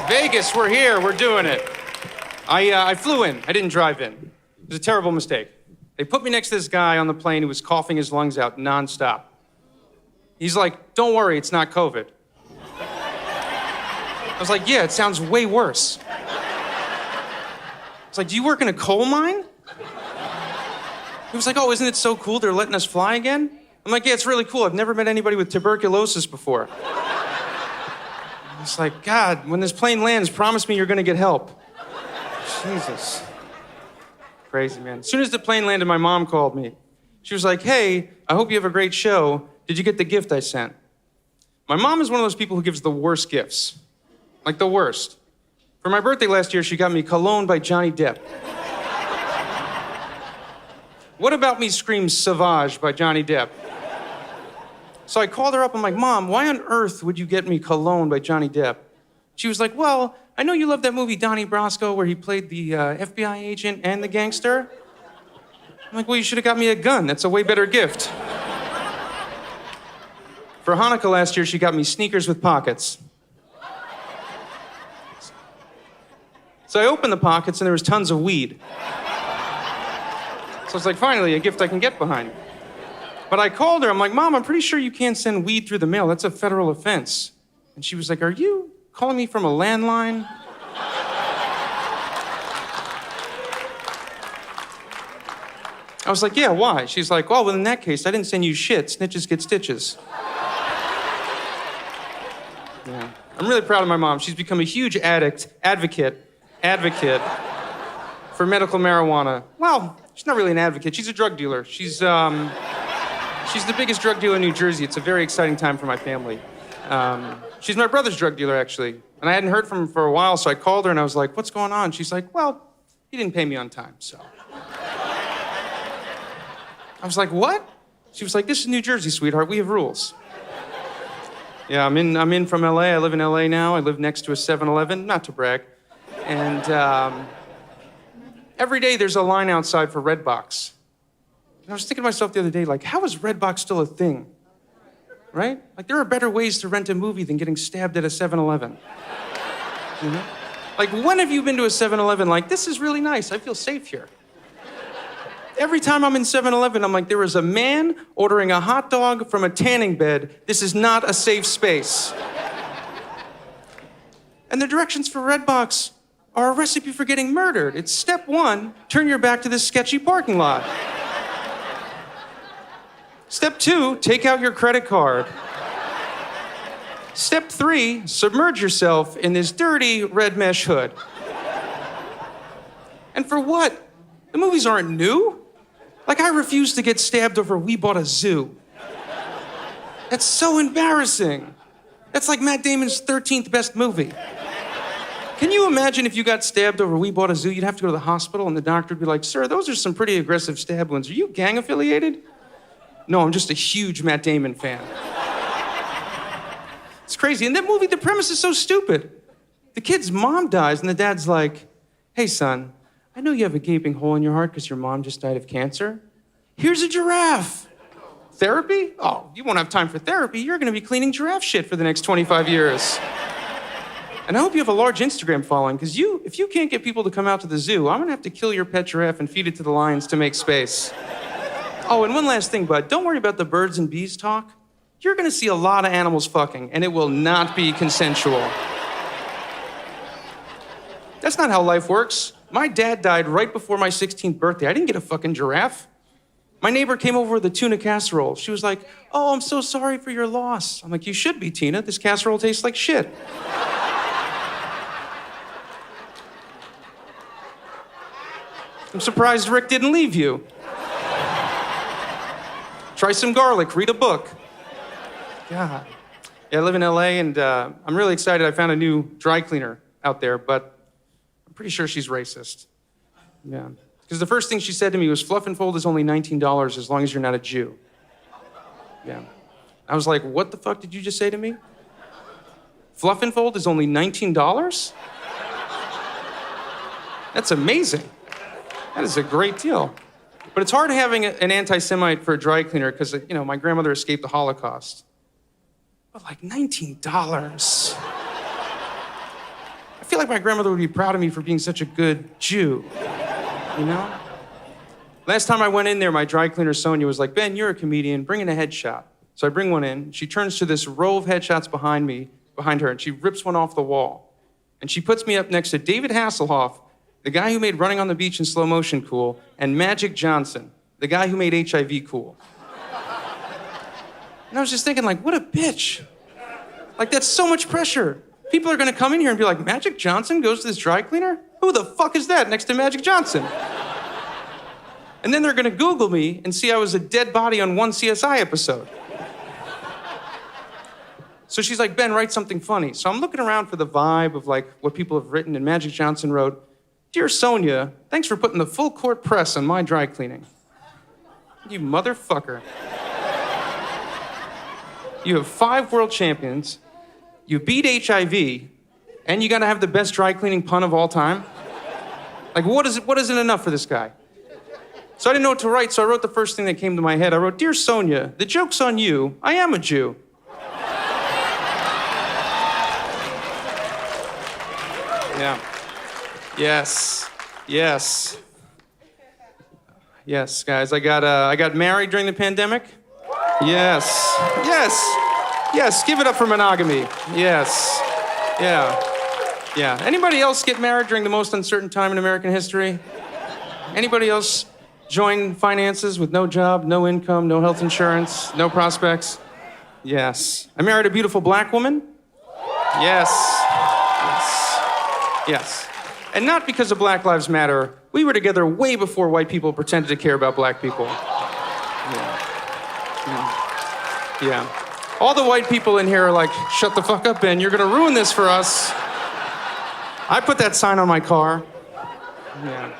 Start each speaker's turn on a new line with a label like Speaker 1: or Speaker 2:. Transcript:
Speaker 1: Vegas, we're here, we're doing it. I flew in, I didn't drive in. It was a terrible mistake. They put me next to this guy on the plane who was coughing his lungs out nonstop. He's like, don't worry, it's not COVID. I was like, yeah, it sounds way worse. It's like, do you work in a coal mine? He was like, oh, isn't it so cool they're letting us fly again? I'm like, yeah, it's really cool. I've never met anybody with tuberculosis before. It's like, God, when this plane lands, promise me you're gonna get help. Jesus. Crazy, man. As soon as the plane landed, my mom called me. She was like, hey, I hope you have a great show. Did you get the gift I sent? My mom is one of those people who gives the worst gifts. Like the worst. For my birthday last year, she got me Cologne by Johnny Depp. What about me screams Sauvage by Johnny Depp? So I called her up, I'm like, Mom, why on earth would you get me Cologne by Johnny Depp? She was like, well, I know you love that movie Donnie Brasco where he played the FBI agent and the gangster. I'm like, well, you should have got me a gun. That's a way better gift. For Hanukkah last year, she got me sneakers with pockets. So I opened the pockets and there was tons of weed. So I was like, finally, a gift I can get behind. But I called her, I'm like, Mom, I'm pretty sure you can't send weed through the mail. That's a federal offense. And she was like, are you calling me from a landline? I was like, yeah, why? She's like, well, in that case, I didn't send you shit. Snitches get stitches. Yeah. I'm really proud of my mom. She's become a huge advocate for medical marijuana. Well, she's not really an advocate. She's a drug dealer. She's the biggest drug dealer in New Jersey. It's a very exciting time for my family. She's my brother's drug dealer, actually. And I hadn't heard from him for a while, so I called her and I was like, what's going on? She's like, well, he didn't pay me on time, so. I was like, what? She was like, this is New Jersey, sweetheart. We have rules. Yeah, I'm in from LA. I live in LA now. I live next to a 7-Eleven, not to brag. And every day there's a line outside for Redbox. And I was thinking to myself the other day, like, how is Redbox still a thing? Right? Like, there are better ways to rent a movie than getting stabbed at a 7-Eleven. You know? Like, when have you been to a 7-Eleven like, this is really nice, I feel safe here? Every time I'm in 7-Eleven, I'm like, there is a man ordering a hot dog from a tanning bed. This is not a safe space. And the directions for Redbox are a recipe for getting murdered. It's step 1, turn your back to this sketchy parking lot. Step 2, take out your credit card. Step 3, submerge yourself in this dirty red mesh hood. And for what? The movies aren't new. Like, I refuse to get stabbed over We Bought a Zoo. That's so embarrassing. That's like Matt Damon's 13th best movie. Can you imagine if you got stabbed over We Bought a Zoo? You'd have to go to the hospital and the doctor would be like, sir, those are some pretty aggressive stab wounds. Are you gang affiliated? No, I'm just a huge Matt Damon fan. It's crazy. In that movie, the premise is so stupid. The kid's mom dies, and the dad's like, hey, son, I know you have a gaping hole in your heart because your mom just died of cancer. Here's a giraffe. Therapy? Oh, you won't have time for therapy. You're going to be cleaning giraffe shit for the next 25 years. And I hope you have a large Instagram following, because if you can't get people to come out to the zoo, I'm going to have to kill your pet giraffe and feed it to the lions to make space. Oh, and one last thing, bud. Don't worry about the birds and bees talk. You're going to see a lot of animals fucking, and it will not be consensual. That's not how life works. My dad died right before my 16th birthday. I didn't get a fucking giraffe. My neighbor came over with a tuna casserole. She was like, oh, I'm so sorry for your loss. I'm like, you should be, Tina. This casserole tastes like shit. I'm surprised Rick didn't leave you. Try some garlic, read a book. God. Yeah, I live in LA, and I'm really excited. I found a new dry cleaner out there, but I'm pretty sure she's racist. Yeah. Because the first thing she said to me was, fluff and fold is only $19 as long as you're not a Jew. Yeah. I was like, what the fuck did you just say to me? Fluff and fold is only $19? That's amazing. That is a great deal. But it's hard having an anti-Semite for a dry cleaner because, you know, my grandmother escaped the Holocaust. But like $19. I feel like my grandmother would be proud of me for being such a good Jew, you know? Last time I went in there, my dry cleaner, Sonia, was like, Ben, you're a comedian, bring in a headshot. So I bring one in. She turns to this row of headshots behind her, and she rips one off the wall. And she puts me up next to David Hasselhoff, the guy who made Running on the Beach in slow motion cool, and Magic Johnson, the guy who made HIV cool. And I was just thinking, like, what a bitch. Like, that's so much pressure. People are gonna come in here and be like, Magic Johnson goes to this dry cleaner? Who the fuck is that next to Magic Johnson? And then they're gonna Google me and see I was a dead body on one CSI episode. So she's like, Ben, write something funny. So I'm looking around for the vibe of like what people have written, and Magic Johnson wrote, Dear Sonia, thanks for putting the full court press on my dry cleaning. You motherfucker. You have 5 world champions, you beat HIV, and you gotta have the best dry cleaning pun of all time? Like, what isn't enough for this guy? So I didn't know what to write, so I wrote the first thing that came to my head. I wrote, Dear Sonia, the joke's on you. I am a Jew. Yeah. Yes. Yes. Yes, guys, I got married during the pandemic. Yes. Yes. Yes, give it up for monogamy. Yes. Yeah. Yeah. Anybody else get married during the most uncertain time in American history? Anybody else join finances with no job, no income, no health insurance, no prospects? Yes. I married a beautiful black woman. Yes. Yes. Yes. And not because of Black Lives Matter. We were together way before white people pretended to care about black people. Yeah. All the white people in here are like, shut the fuck up, Ben. You're gonna ruin this for us. I put that sign on my car. Yeah.